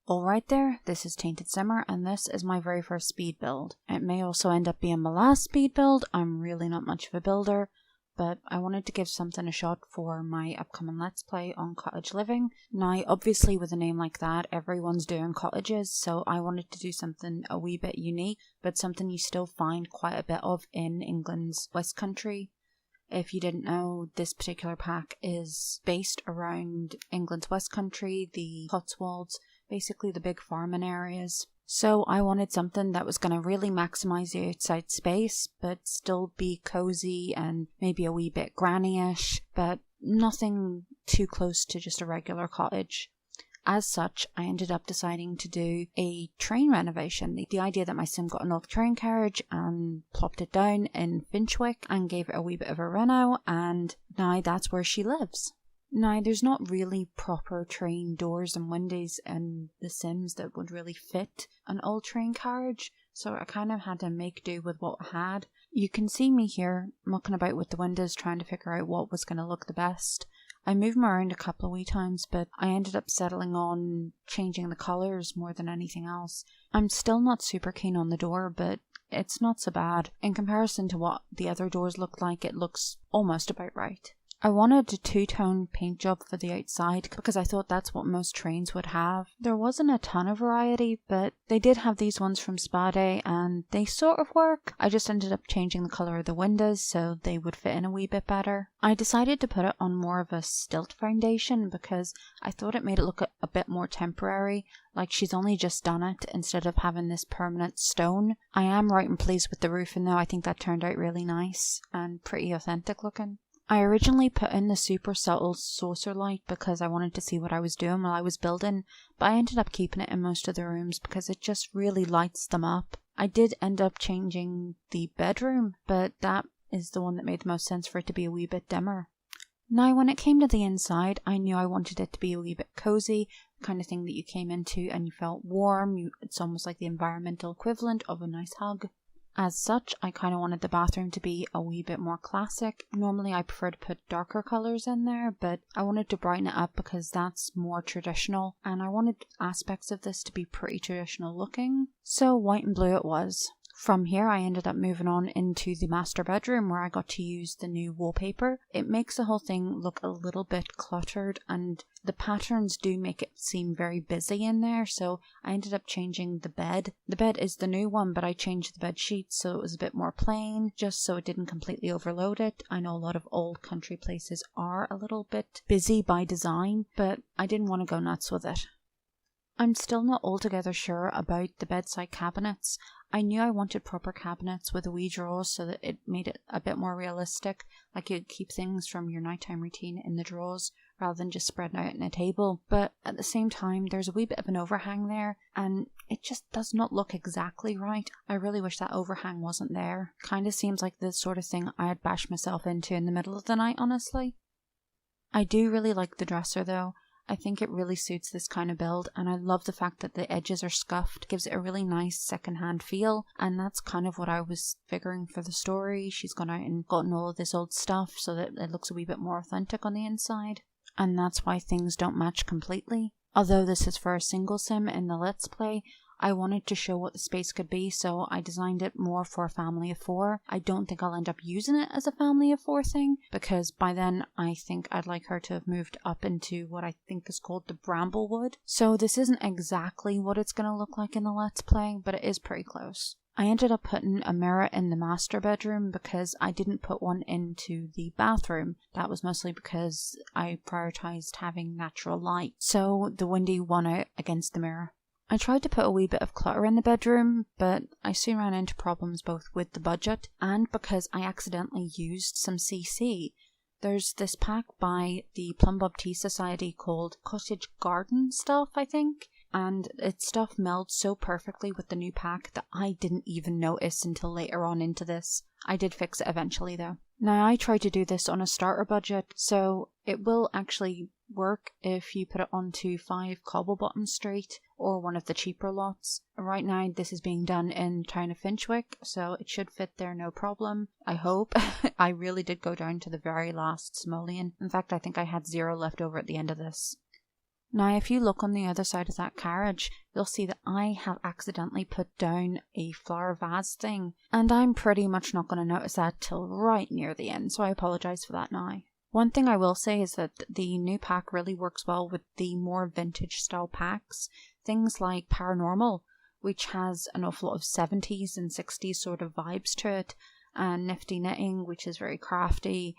Alright there, this is Tainted Simmer and this is my very first speed build. It may also end up being my last speed build. I'm really not much of a builder, but I wanted to give something a shot for my upcoming Let's Play on Cottage Living. Now obviously with a name like that everyone's doing cottages, so I wanted to do something a wee bit unique, but something you still find quite a bit of in England's West Country. If you didn't know, this particular pack is based around England's West Country, the Cotswolds, basically the big farming areas. So I wanted something that was going to really maximise the outside space, but still be cosy and maybe a wee bit granny-ish, but nothing too close to just a regular cottage. As such, I ended up deciding to do a train renovation. The idea that my sim got an old train carriage and plopped it down in Finchwick and gave it a wee bit of a reno, and now that's where she lives. Now, there's not really proper train doors and windows in The Sims that would really fit an old train carriage, so I kind of had to make do with what I had. You can see me here mucking about with the windows trying to figure out what was going to look the best. I moved them around a couple of wee times, but I ended up settling on changing the colours more than anything else. I'm still not super keen on the door, but it's not so bad. In comparison to what the other doors look like, it looks almost about right. I wanted a two-tone paint job for the outside because I thought that's what most trains would have. There wasn't a ton of variety, but they did have these ones from Spa Day and they sort of work. I just ended up changing the colour of the windows so they would fit in a wee bit better. I decided to put it on more of a stilt foundation because I thought it made it look a bit more temporary, like she's only just done it instead of having this permanent stone. I am right and pleased with the roofing though. I think that turned out really nice and pretty authentic looking. I originally put in the super subtle saucer light because I wanted to see what I was doing while I was building, but I ended up keeping it in most of the rooms because it just really lights them up. I did end up changing the bedroom, but that is the one that made the most sense for it to be a wee bit dimmer. Now when it came to the inside, I knew I wanted it to be a wee bit cozy, the kind of thing that you came into and you felt warm. It's almost like the environmental equivalent of a nice hug. As such, I kind of wanted the bathroom to be a wee bit more classic. Normally I prefer to put darker colours in there, but I wanted to brighten it up because that's more traditional and I wanted aspects of this to be pretty traditional looking. So white and blue it was. From here I ended up moving on into the master bedroom where I got to use the new wallpaper. It makes the whole thing look a little bit cluttered and the patterns do make it seem very busy in there, so I ended up changing the bed. The bed is the new one, but I changed the bed sheets so it was a bit more plain, just so it didn't completely overload it. I know a lot of old country places are a little bit busy by design, but I didn't want to go nuts with it. I'm still not altogether sure about the bedside cabinets. I knew I wanted proper cabinets with a wee drawers so that it made it a bit more realistic, like you'd keep things from your nighttime routine in the drawers rather than just spreading out on a table. But at the same time, there's a wee bit of an overhang there and it just does not look exactly right. I really wish that overhang wasn't there. Kind of seems like the sort of thing I'd bash myself into in the middle of the night, honestly. I do really like the dresser though. I think it really suits this kind of build and I love the fact that the edges are scuffed, gives it a really nice second-hand feel, and that's kind of what I was figuring for the story. She's gone out and gotten all of this old stuff so that it looks a wee bit more authentic on the inside, and that's why things don't match completely. Although this is for a single sim in the Let's Play, I wanted to show what the space could be, so I designed it more for a family of 4. I don't think I'll end up using it as a family of 4 thing, because by then I think I'd like her to have moved up into what I think is called the Bramblewood. So this isn't exactly what it's going to look like in the Let's Play, but it is pretty close. I ended up putting a mirror in the master bedroom because I didn't put one into the bathroom. That was mostly because I prioritized having natural light, so the window won out against the mirror. I tried to put a wee bit of clutter in the bedroom, but I soon ran into problems both with the budget and because I accidentally used some CC. There's this pack by the Plum Bob Tea Society called Cottage Garden Stuff, I think, and its stuff melds so perfectly with the new pack that I didn't even notice until later on into this. I did fix it eventually though. Now I tried to do this on a starter budget, so it will actually work if you put it onto 5 Cobblebottom Street or one of the cheaper lots. Right now this is being done in town of Finchwick, so it should fit there no problem, I hope. I really did go down to the very last simoleon. In fact, I think I had 0 left over at the end of this. Now, if you look on the other side of that carriage, you'll see that I have accidentally put down a flower vase thing, and I'm pretty much not going to notice that till right near the end, so I apologise for that now. One thing I will say is that the new pack really works well with the more vintage style packs, things like Paranormal, which has an awful lot of 70s and 60s sort of vibes to it, and Nifty Knitting, which is very crafty.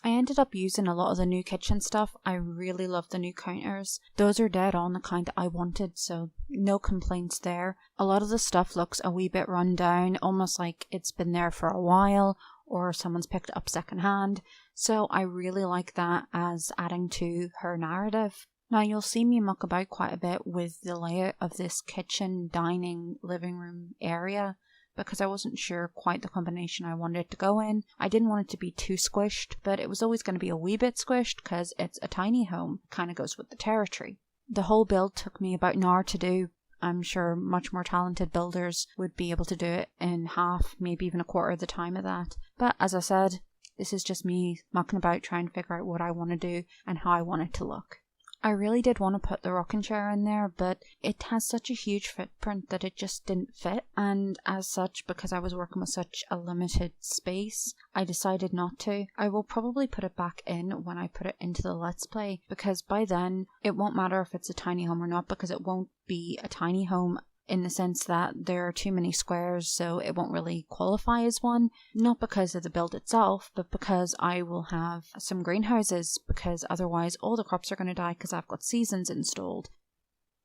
I ended up using a lot of the new kitchen stuff. I really love the new counters. Those are dead on the kind that I wanted, so no complaints there. A lot of the stuff looks a wee bit run down, almost like it's been there for a while or someone's picked it up secondhand. So I really like that as adding to her narrative. Now you'll see me muck about quite a bit with the layout of this kitchen, dining, living room area, because I wasn't sure quite the combination I wanted it to go in. I didn't want it to be too squished, but it was always going to be a wee bit squished because it's a tiny home. Kind of goes with the territory. The whole build took me about an hour to do. I'm sure much more talented builders would be able to do it in half, maybe even a quarter of the time of that. But as I said, this is just me mucking about trying to figure out what I want to do and how I want it to look. I really did want to put the rocking chair in there, but it has such a huge footprint that it just didn't fit, and as such, because I was working with such a limited space, I decided not to. I will probably put it back in when I put it into the Let's Play, because by then it won't matter if it's a tiny home or not, because it won't be a tiny home in the sense that there are too many squares, so it won't really qualify as one. Not because of the build itself, but because I will have some greenhouses, because otherwise all the crops are going to die because I've got seasons installed.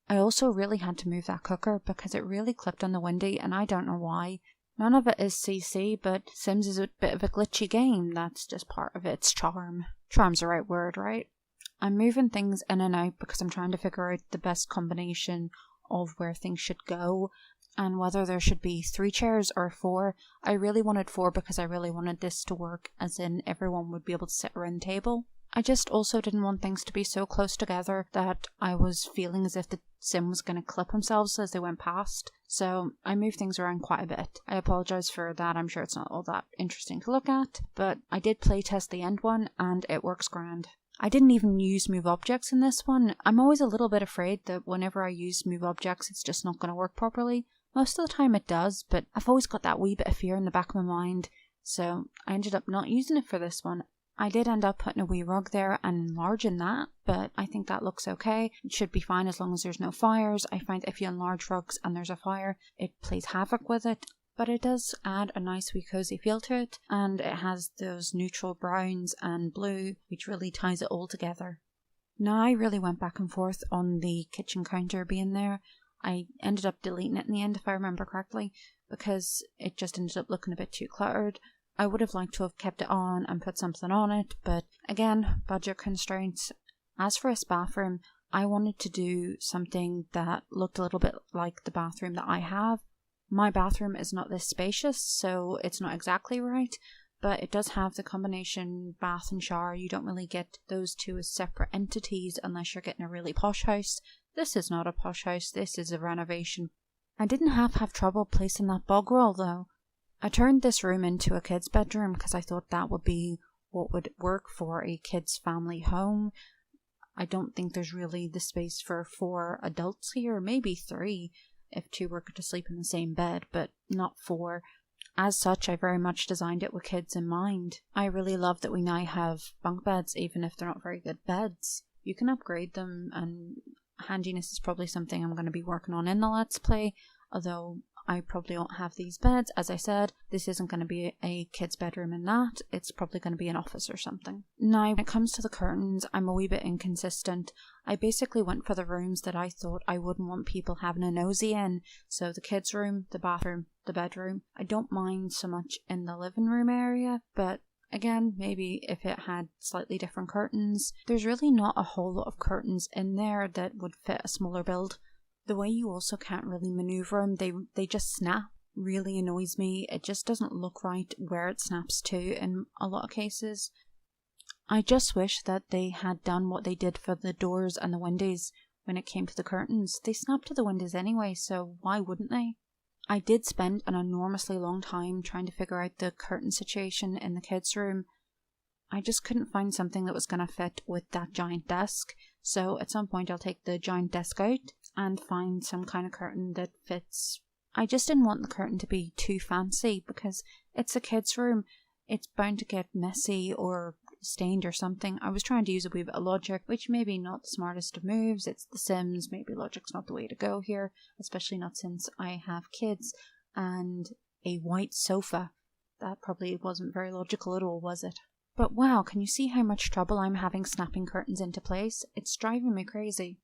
I also really had to move that cooker because it really clipped on the windy, and I don't know why. None of it is CC, but Sims is a bit of a glitchy game. That's just part of its charm. Charm's the right word, right? I'm moving things in and out because I'm trying to figure out the best combination of where things should go and whether there should be 3 chairs or 4. I really wanted 4 because I really wanted this to work, as in everyone would be able to sit around the table. I just also didn't want things to be so close together that I was feeling as if the sim was going to clip themselves as they went past, so I moved things around quite a bit. I apologise for that. I'm sure it's not all that interesting to look at, but I did playtest the end one and it works grand. I didn't even use move objects in this one. I'm always a little bit afraid that whenever I use move objects it's just not going to work properly. Most of the time it does, but I've always got that wee bit of fear in the back of my mind, so I ended up not using it for this one. I did end up putting a wee rug there and enlarging that, but I think that looks okay. It should be fine as long as there's no fires. I find if you enlarge rugs and there's a fire, it plays havoc with it. But it does add a nice wee cozy feel to it, and it has those neutral browns and blue, which really ties it all together. Now, I really went back and forth on the kitchen counter being there. I ended up deleting it in the end, if I remember correctly, because it just ended up looking a bit too cluttered. I would have liked to have kept it on and put something on it, but again, budget constraints. As for this bathroom, I wanted to do something that looked a little bit like the bathroom that I have. My bathroom is not this spacious, so it's not exactly right, but it does have the combination bath and shower. You don't really get those two as separate entities unless you're getting a really posh house. This is not a posh house, this is a renovation. I didn't have trouble placing that bog roll though. I turned this room into a kid's bedroom because I thought that would be what would work for a kid's family home. I don't think there's really the space for 4 adults here, maybe 3. If 2 were to sleep in the same bed, but not 4. As such, I very much designed it with kids in mind. I really love that we now have bunk beds, even if they're not very good beds. You can upgrade them, and handiness is probably something I'm going to be working on in the Let's Play, although I probably won't have these beds. As I said, this isn't going to be a kid's bedroom in that. It's probably going to be an office or something. Now, when it comes to the curtains, I'm a wee bit inconsistent. I basically went for the rooms that I thought I wouldn't want people having a nosy in. So the kids' room, the bathroom, the bedroom. I don't mind so much in the living room area, but again, maybe if it had slightly different curtains. There's really not a whole lot of curtains in there that would fit a smaller build. The way you also can't really maneuver them, they just snap, really annoys me. It just doesn't look right where it snaps to in a lot of cases. I just wish that they had done what they did for the doors and the windows when it came to the curtains. They snap to the windows anyway, so why wouldn't they? I did spend an enormously long time trying to figure out the curtain situation in the kids' room. I just couldn't find something that was going to fit with that giant desk. So at some point I'll take the giant desk out and find some kind of curtain that fits. I just didn't want the curtain to be too fancy because it's a kid's room. It's bound to get messy or stained or something. I was trying to use a wee bit of logic, which maybe not the smartest of moves. It's The Sims. Maybe logic's not the way to go here, especially not since I have kids and a white sofa. That probably wasn't very logical at all, was it? But wow, can you see how much trouble I'm having snapping curtains into place? It's driving me crazy.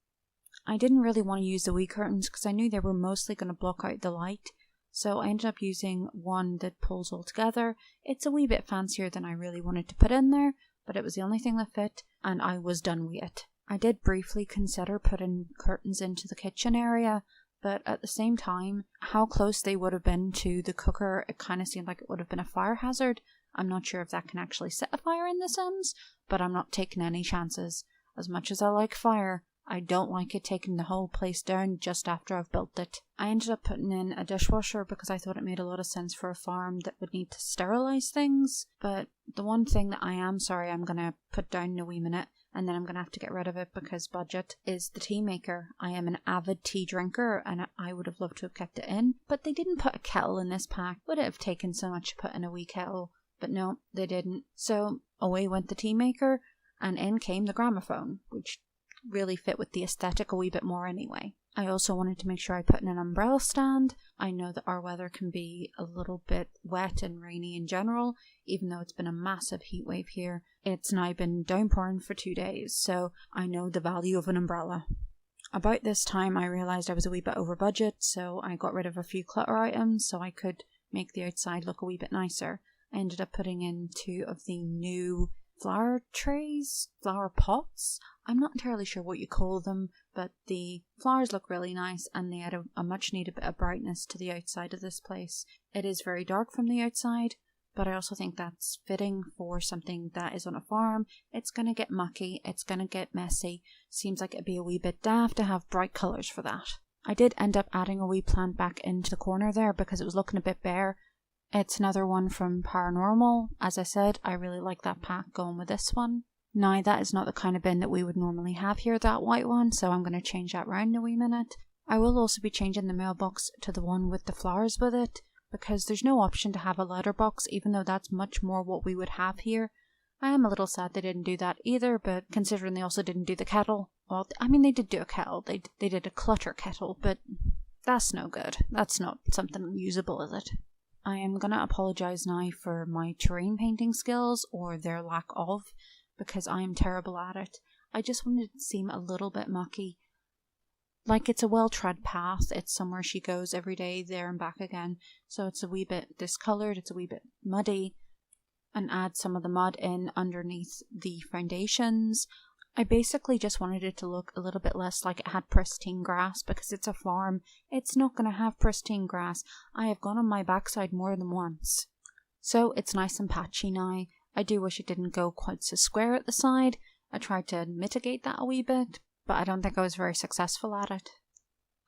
I didn't really want to use the wee curtains because I knew they were mostly going to block out the light. So I ended up using one that pulls all together. It's a wee bit fancier than I really wanted to put in there, but it was the only thing that fit, and I was done with it. I did briefly consider putting curtains into the kitchen area, but at the same time, how close they would have been to the cooker, it kind of seemed like it would have been a fire hazard. I'm not sure if that can actually set a fire in The Sims, but I'm not taking any chances. As much as I like fire, I don't like it taking the whole place down just after I've built it. I ended up putting in a dishwasher because I thought it made a lot of sense for a farm that would need to sterilize things. But the one thing that I am sorry I'm going to put down in a wee minute, and then I'm going to have to get rid of it because budget, is the tea maker. I am an avid tea drinker and I would have loved to have kept it in, but they didn't put a kettle in this pack. Would it have taken so much to put in a wee kettle? But no, they didn't. So away went the tea maker, and in came the gramophone, which really fit with the aesthetic a wee bit more anyway. I also wanted to make sure I put in an umbrella stand. I know that our weather can be a little bit wet and rainy in general, even though it's been a massive heat wave here. It's now been downpouring for 2 days, so I know the value of an umbrella. About this time I realised I was a wee bit over budget, so I got rid of a few clutter items so I could make the outside look a wee bit nicer. I ended up putting in 2 of the new flower trays, flower pots. I'm not entirely sure what you call them, but the flowers look really nice and they add a much needed bit of brightness to the outside of this place. It is very dark from the outside, but I also think that's fitting for something that is on a farm. It's going to get mucky, it's going to get messy. Seems like it'd be a wee bit daft to have bright colours for that. I did end up adding a wee plant back into the corner there because it was looking a bit bare. It's another one from Paranormal. As I said, I really like that pack going with this one. Now, that is not the kind of bin that we would normally have here, that white one, so I'm going to change that round in a wee minute. I will also be changing the mailbox to the one with the flowers with it, because there's no option to have a letterbox, even though that's much more what we would have here. I am a little sad they didn't do that either, but considering they also didn't do the kettle, well, I mean, they did do a kettle, they did a clutter kettle, but that's no good. That's not something usable, is it? I am going to apologise now for my terrain painting skills, or their lack of, because I am terrible at it. I just wanted it to seem a little bit mucky. Like it's a well-trod path, it's somewhere she goes every day, there and back again, so it's a wee bit discoloured, it's a wee bit muddy, and add some of the mud in underneath the foundations. I basically just wanted it to look a little bit less like it had pristine grass, because it's a farm. It's not going to have pristine grass. I have gone on my backside more than once. So it's nice and patchy now. I do wish it didn't go quite so square at the side. I tried to mitigate that a wee bit, but I don't think I was very successful at it.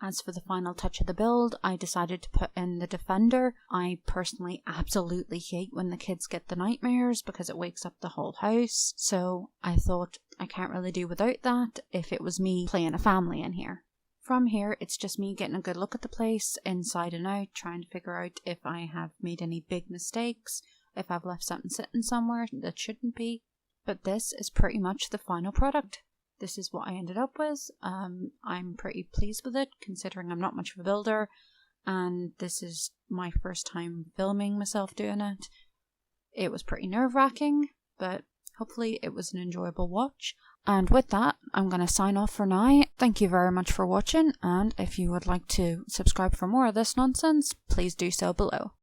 As for the final touch of the build, I decided to put in the Defender. I personally absolutely hate when the kids get the nightmares because it wakes up the whole house. So I thought I can't really do without that if it was me playing a family in here. From here, it's just me getting a good look at the place inside and out, trying to figure out if I have made any big mistakes, if I've left something sitting somewhere that shouldn't be. But this is pretty much the final product. This is what I ended up with. I'm pretty pleased with it, considering I'm not much of a builder, and this is my first time filming myself doing it. It was pretty nerve-wracking, but hopefully it was an enjoyable watch. And with that, I'm going to sign off for now. Thank you very much for watching, and if you would like to subscribe for more of this nonsense, please do so below.